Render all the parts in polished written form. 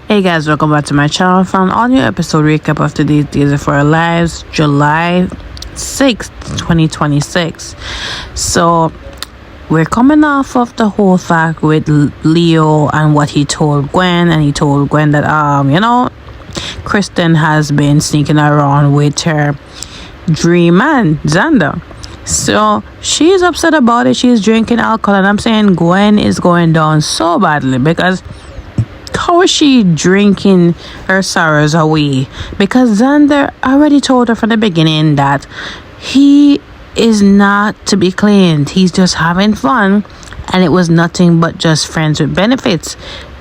Hey guys, welcome back to my channel for an all new episode recap of today's Daysofourlives, July 6th, 2026. So we're coming off of the whole fact with Leo and what he told Gwen, and he told Gwen that Kristen has been sneaking around with her dream man, Xander. So she's upset about it. She's drinking alcohol, and I'm saying Gwen is going down so badly because how is she drinking her sorrows away? Because Xander already told her from the beginning that he is not to be claimed. He's just having fun, and it was nothing but just friends with benefits.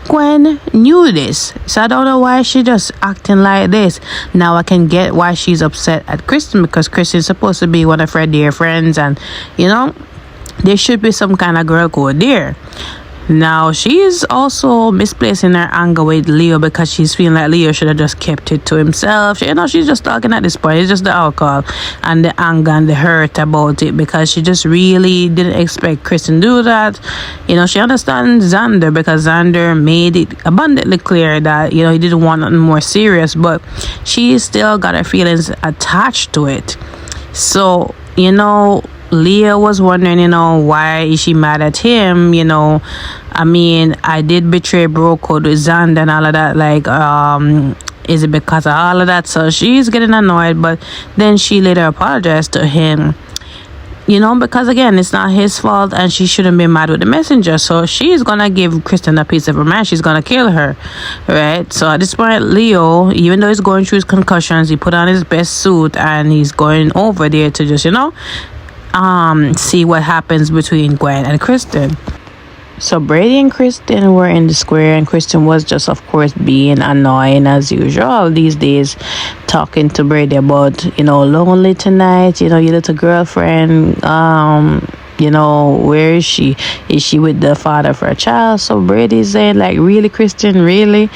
Gwen knew this, so I don't know why she just acting like this. Now I can get why she's upset at Kristen, because Kristen's supposed to be one of her dear friends, and there should be some kind of girl code there. Now she is also misplacing her anger with Leo because she's feeling like Leo should have just kept it to himself. She's just talking at this point. It's just the alcohol and the anger and the hurt about it, because she just really didn't expect Kristen to do that. She understands Xander because Xander made it abundantly clear that he didn't want nothing more serious, but she still got her feelings attached to it. So Leah was wondering, why is she mad at him? I did betray bro code with Xander and all of that. Is it because of all of that? So she's getting annoyed, but then she later apologized to him. Because again, it's not his fault, and she shouldn't be mad with the messenger. So she's gonna give Kristen a piece of her mind. She's gonna kill her, right? So at this point, Leo, even though he's going through his concussions, he put on his best suit and he's going over there to just see what happens between Gwen and Kristen. So Brady and Kristen were in the square, and Kristen was just, of course, being annoying as usual these days, talking to Brady about lonely tonight, your little girlfriend, where is she? Is she with the father of her child? So Brady's saying, really, Kristen, really?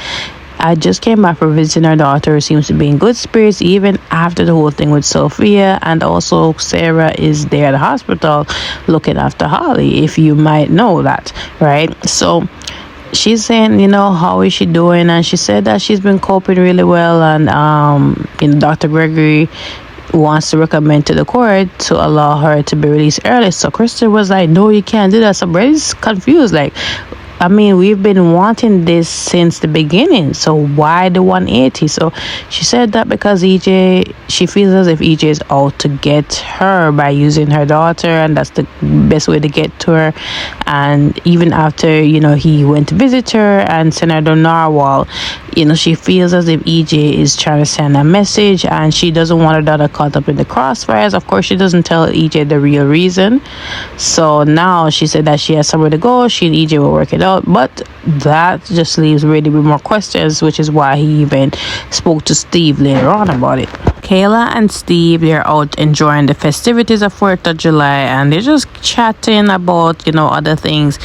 I just came back from visiting her daughter, who seems to be in good spirits even after the whole thing with Sophia, and also Sarah is there at the hospital looking after Holly, if you might know that, right? So she's saying, how is she doing? And she said that she's been coping really well, and Dr. Gregory wants to recommend to the court to allow her to be released early. So Kristen was like, no, you can't do that. So Brady's confused, we've been wanting this since the beginning, so why the 180? So she said that because she feels as if EJ is out to get her by using her daughter, and that's the best way to get to her. And even after he went to visit her and sent her to Narwhal, she feels as if EJ is trying to send a message, and she doesn't want her daughter caught up in the crossfires. Of course, she doesn't tell EJ the real reason. So now she said that she has somewhere to go. She and EJ will work it out, but that just leaves Brady with more questions, which is why he even spoke to Steve later on about it. Kayla and Steve, they're out enjoying the festivities of 4th of July, and they're just chatting about other things.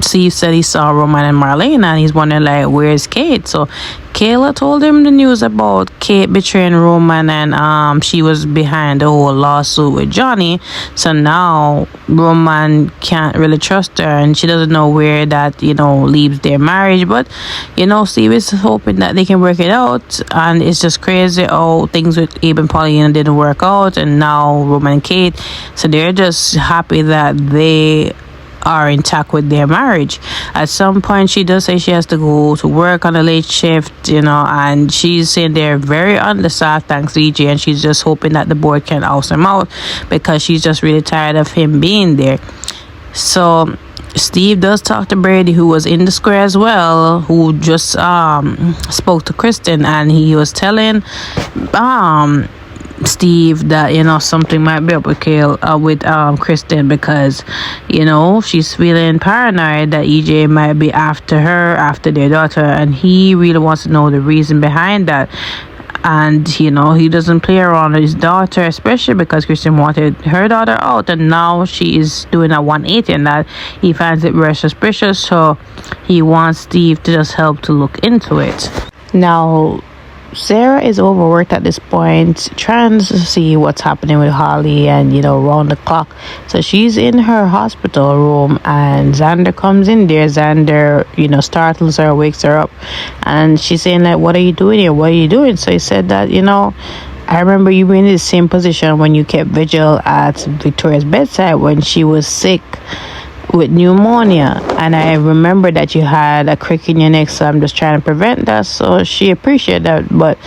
Steve said he saw Roman and Marlena, and he's wondering where's Kate? So Kayla told him the news about Kate betraying Roman, and she was behind the whole lawsuit with Johnny. So now Roman can't really trust her, and she doesn't know where that leaves their marriage. But Steve is hoping that they can work it out, and it's just crazy how things with Abe and Paulina didn't work out, and now Roman and Kate, so they're just happy that they are intact with their marriage. At some point, she does say she has to go to work on a late shift, and she's saying they're very understaffed thanks to EJ, and she's just hoping that the board can oust him out because she's just really tired of him being there. So Steve does talk to Brady, who was in the square as well, who just spoke to Kristen, and he was telling Steve that something might be up with Kristen, because she's feeling paranoid that EJ might be after their daughter, and he really wants to know the reason behind that. And he doesn't play around with his daughter, especially because Kristen wanted her daughter out, and now she is doing a 180, and that he finds it very suspicious. So he wants Steve to just help to look into it. Now Sarah is overworked at this point, trying to see what's happening with Holly and, round the clock. So she's in her hospital room and Xander comes in there. Xander, startles her, wakes her up, and she's saying, like, what are you doing here? What are you doing? So he said that, I remember you were in the same position when you kept vigil at Victoria's bedside when she was sick with pneumonia, and I remember that you had a crick in your neck, so I'm just trying to prevent that. So she appreciated that, but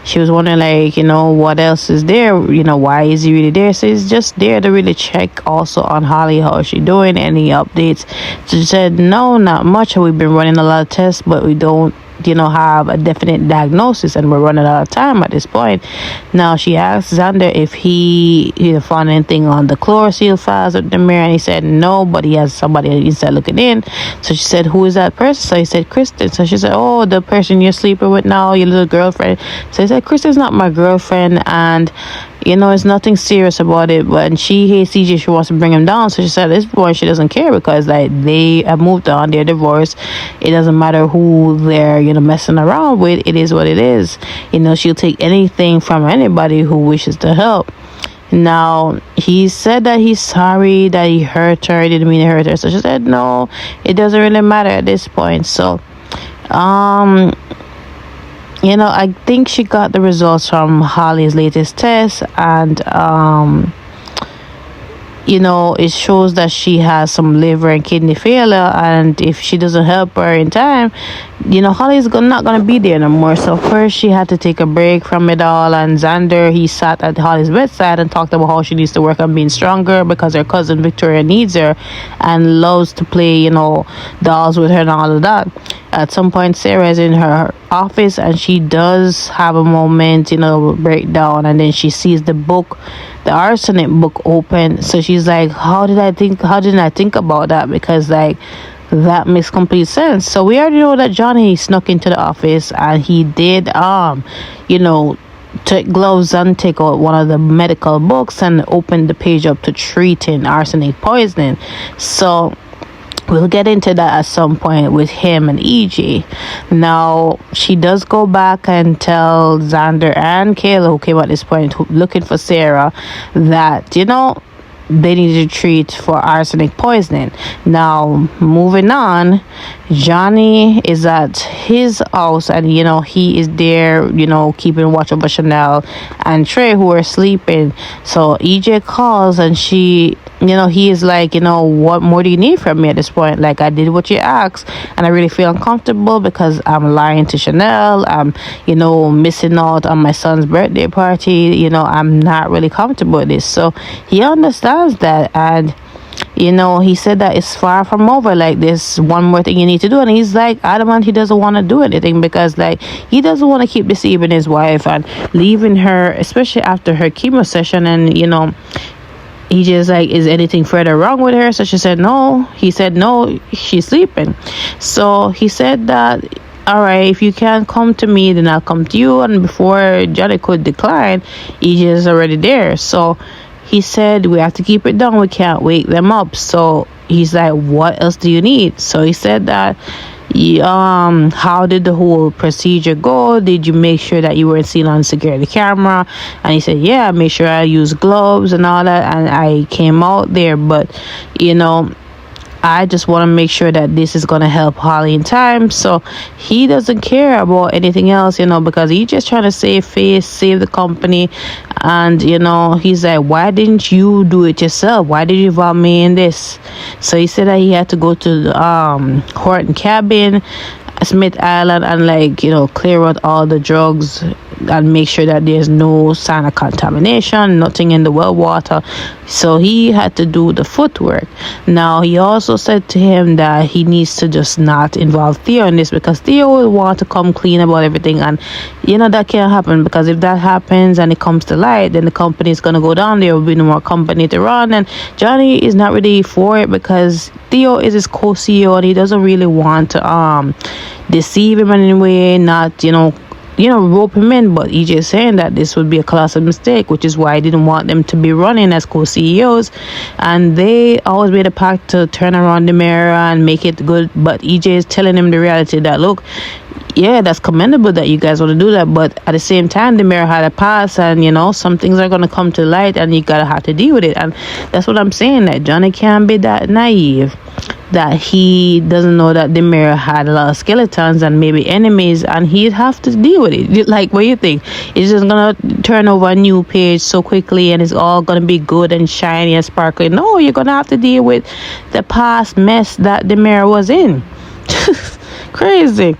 she was wondering, like, what else is there, why is he really there? So he's just there to really check also on Holly, how is she doing, any updates. So she said, no, not much, we've been running a lot of tests, but we don't have a definite diagnosis, and we're running out of time at this point. Now she asked Xander if he found anything on the chlorophyll files of the mirror, and he said no, but he has somebody inside looking in. So she said, who is that person? So he said, Kristen. So she said, oh, the person you're sleeping with now, your little girlfriend. So he said, Kristen's not my girlfriend, and it's nothing serious about it, but she hates CJ. She wants to bring him down. So she said at this point she doesn't care, because like they have moved on, they're divorced. It doesn't matter who they're messing around with. It is what it is. She'll take anything from anybody who wishes to help. Now he said that he's sorry that he hurt her, didn't mean to hurt her. So she said no, it doesn't really matter at this point. So I think she got the results from Holly's latest test, and it shows that she has some liver and kidney failure, and if she doesn't help her in time, Holly's not going to be there no more. So first she had to take a break from it all, and Xander, he sat at Holly's bedside and talked about how she needs to work on being stronger, because her cousin Victoria needs her and loves to play dolls with her and all of that. At some point Sarah is in her office and she does have a moment, breakdown, and then she sees the book, the arsenic book, open. So she's like, how didn't I think about that? Because like that makes complete sense. So we already know that Johnny snuck into the office and he did take gloves and take out one of the medical books and open the page up to treating arsenic poisoning. So we'll get into that at some point with him and EJ. Now, she does go back and tell Xander and Kayla, who came at this point looking for Sarah, that, they need to treat for arsenic poisoning. Now, moving on, Johnny is at his house and, he is there, keeping watch over Chanel and Trey, who are sleeping. So EJ calls and he is like, what more do you need from me at this point? Like, I did what you asked and I really feel uncomfortable because I'm lying to Chanel. I'm, missing out on my son's birthday party. I'm not really comfortable with this. So he understands that, and he said that it's far from over. Like, there's one more thing you need to do, and he's like adamant he doesn't want to do anything, because like he doesn't want to keep deceiving his wife and leaving her, especially after her chemo session. And he just like, is anything further wrong with her? So she said no. He said no, she's sleeping. So he said that, all right, if you can't come to me, then I'll come to you. And before Johnny could decline, EJ is already there. So he said, we have to keep it down, we can't wake them up. So he's like, what else do you need? So he said that, how did the whole procedure go? Did you make sure that you weren't seen on security camera? And he said, yeah, I made sure I used gloves and all that, and I came out there. But I just want to make sure that this is going to help Holly in time. So he doesn't care about anything else, because he's just trying to save face, save the company. And, he's like, why didn't you do it yourself? Why did you involve me in this? So he said that he had to go to the Horton cabin, Smith Island, and like, clear out all the drugs and make sure that there's no sign of contamination, nothing in the well water. So he had to do the footwork. Now he also said to him that he needs to just not involve Theo in this, because Theo will want to come clean about everything, and that can't happen, because if that happens and it comes to light, then the company is going to go down. There will be no more company to run, and Johnny is not really for it, because Theo is his co-CEO and he doesn't really want to deceive him in any way, not rope him in. But EJ is saying that this would be a colossal mistake, which is why I didn't want them to be running as co-CEOs. And they always made a pact to turn around the mirror and make it good. But EJ is telling him the reality that, look, yeah, that's commendable that you guys want to do that, but at the same time, the mirror had a past, and some things are going to come to light, and you gotta have to deal with it. And that's what I'm saying, that Johnny can't be that naive that he doesn't know that the mirror had a lot of skeletons and maybe enemies, and he'd have to deal with it. Like, what do you think? It's just gonna turn over a new page so quickly and it's all gonna be good and shiny and sparkling? No, you're gonna have to deal with the past mess that the mirror was in. Crazy.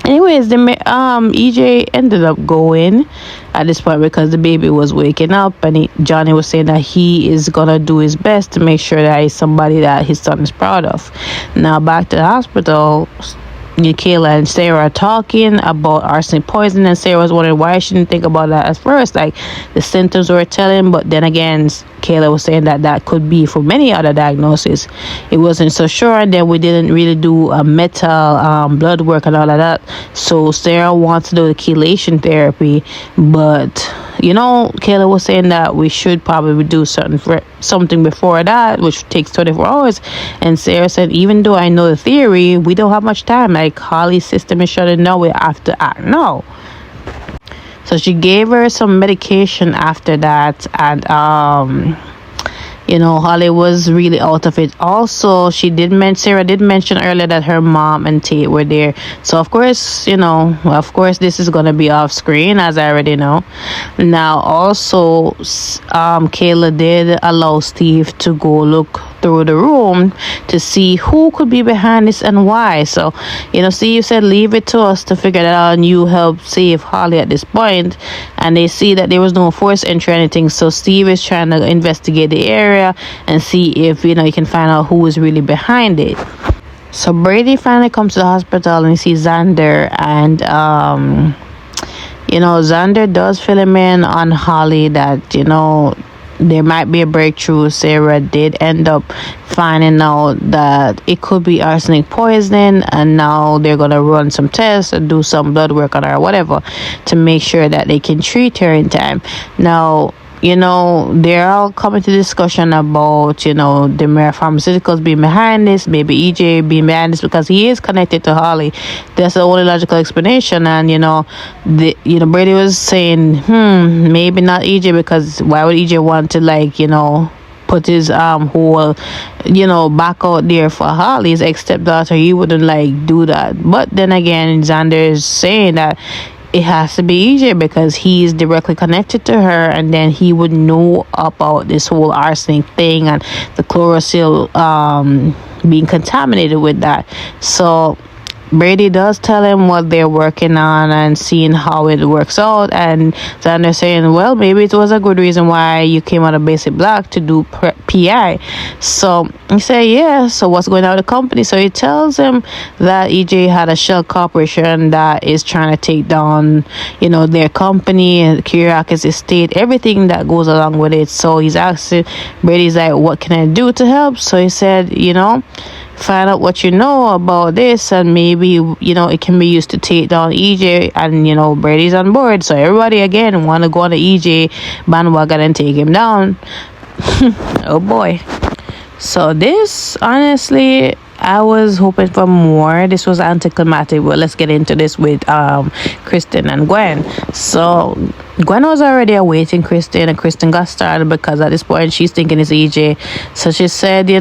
Anyways, EJ ended up going at this point because the baby was waking up, and Johnny was saying that he is gonna do his best to make sure that he's somebody that his son is proud of. Now back to the hospital, Kayla and Sarah are talking about arsenic poisoning, and Sarah was wondering why she didn't think about that at first. Like, the symptoms were telling, but then again, Kayla was saying that could be for many other diagnoses. It wasn't so sure, and then we didn't really do a metal blood work and all of that. So Sarah wants to do the chelation therapy, but Kayla was saying that we should probably do something before that, which takes 24 hours. And Sarah said, even though I know the theory, we don't have much time. Like, Holly's system is shutting down. We have to act now. So she gave her some medication after that, and Holly was really out of it. Also, Sarah did mention earlier that her mom and Tate were there. So of course, this is gonna be off screen, as I already know. Now, also, Kayla did allow Steve to go look through the room to see who could be behind this and why. So, Steve said, leave it to us to figure that out, and you help save Holly at this point. And they see that there was no forced entry or anything. So Steve is trying to investigate the area and see if he can find out who is really behind it. So Brady finally comes to the hospital and he sees Xander, and Xander does fill him in on Holly that there might be a breakthrough. Sarah did end up finding out that it could be arsenic poisoning, and now they're gonna run some tests and do some blood work on her or whatever to make sure that they can treat her in time. Now, they're all coming to discussion about, the Mirror Pharmaceuticals being behind this, maybe EJ being behind this because he is connected to Holly. That's the only logical explanation. And, Brady was saying, maybe not EJ, because why would EJ want to, put his whole back out there for Holly's ex-stepdaughter? He wouldn't do that. But then again, Xander is saying that it has to be EJ because he's directly connected to her, and then he would know about this whole arsenic thing and the chlorophyll being contaminated with that. So Brady does tell him what they're working on and seeing how it works out, and Xander saying, well, maybe it was a good reason why you came out of basic black to do PI. So he said, yeah, so what's going on with the company? So he tells him that EJ had a shell corporation that is trying to take down their company and Kiriakis estate, everything that goes along with it. So he's asking, Brady's like, what can I do to help? So he said, find out what you know about this, and maybe it can be used to take down EJ. And Brady's on board, so everybody again want to go on the EJ bandwagon and take him down. Oh boy. So this, honestly, I was hoping for more. This was anticlimactic, but let's get into this with Kristen and Gwen. So Gwen was already awaiting Kristen, and Kristen got started because at this point she's thinking it's EJ. So she said,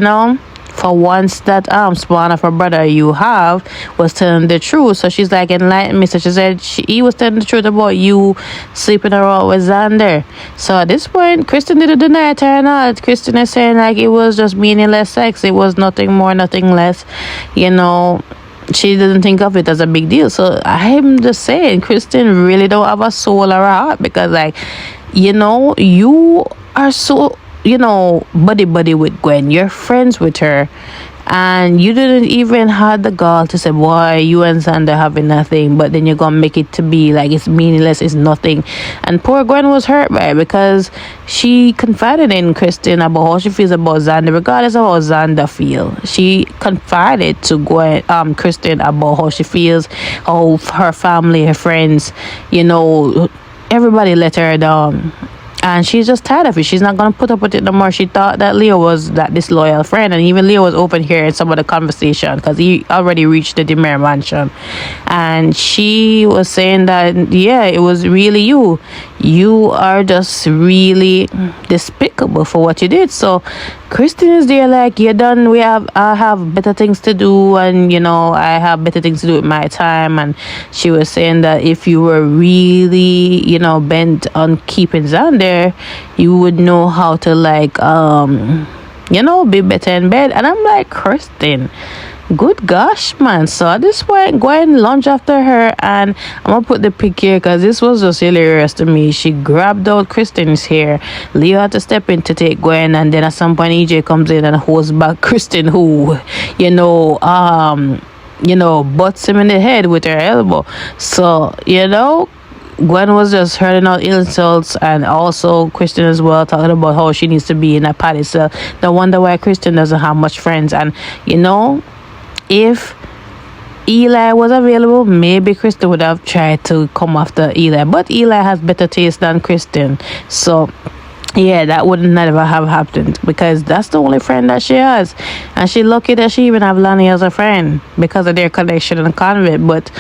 for once that spawn of her brother you have was telling the truth. So she's like, enlighten me. So she said he was telling the truth about you sleeping around with Xander. So at this point, Kristen didn't deny it or not. Kristen is saying it was just meaningless sex. It was nothing more, nothing less. She didn't think of it as a big deal. So I'm just saying, Kristen really don't have a soul or a heart, because you are so buddy with Gwen. You're friends with her, and you didn't even have the gall to say, boy, you and Xander having nothing, but then you're gonna make it to be like it's meaningless, it's nothing. And poor Gwen was hurt by it because she confided in Kristen about how she feels about Xander, regardless of how Xander feel. She confided to Kristen about how she feels, how her family, her friends, everybody let her down. and she's just tired of it. She's not gonna put up with it no more. She thought that Leo was that disloyal friend, and even Leo was open here in some of the conversation because he already reached the Demare mansion, and she was saying that yeah, it was really you are just really despicable for what you did. So Kristen is there like, you're done, I have better things to do, and I have better things to do with my time. And she was saying that if you were really bent on keeping Xander, you would know how to like be better in bed. And I'm like, Kristen, good gosh, man. So at this point, go ahead and lunge after her, and I'm gonna put the pic here because this was just hilarious to me. She grabbed out Kristen's hair. Leo had to step in to take Gwen, and then at some point EJ comes in and holds back Kristen, who butts him in the head with her elbow. So Gwen was just hurling out insults, and also Kristen as well, talking about how she needs to be in a party. So no wonder why Kristen doesn't have much friends. And if Eli was available, maybe Kristen would have tried to come after Eli, but Eli has better taste than Kristen. So yeah, that would never have happened because that's the only friend that she has, and she's lucky that she even have Lani as a friend because of their connection in the convent. But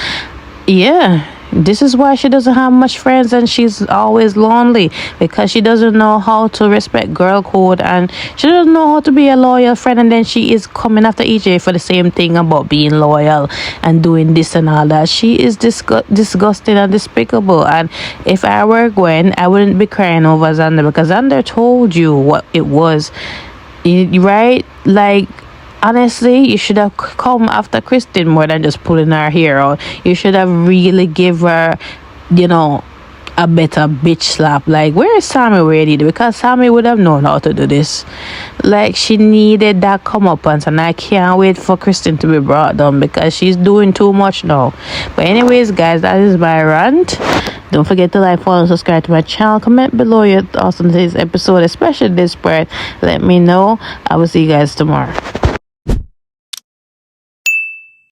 yeah, this is why she doesn't have much friends, and she's always lonely because she doesn't know how to respect girl code, and she doesn't know how to be a loyal friend. And then she is coming after EJ for the same thing about being loyal and doing this and all that. She is disgusting and despicable. And if I were Gwen, I wouldn't be crying over Xander because Xander told you what it was, right? Like, honestly, you should have come after Kristen more than just pulling her hair out. You should have really give her, a better bitch slap. Like, where is Sammy ready? Because Sammy would have known how to do this. Like, she needed that comeuppance, and I can't wait for Kristen to be brought down because she's doing too much now. But anyways, guys, that is my rant. Don't forget to like, follow, and subscribe to my channel. Comment below your thoughts on today's episode, especially this part. Let me know. I will see you guys tomorrow.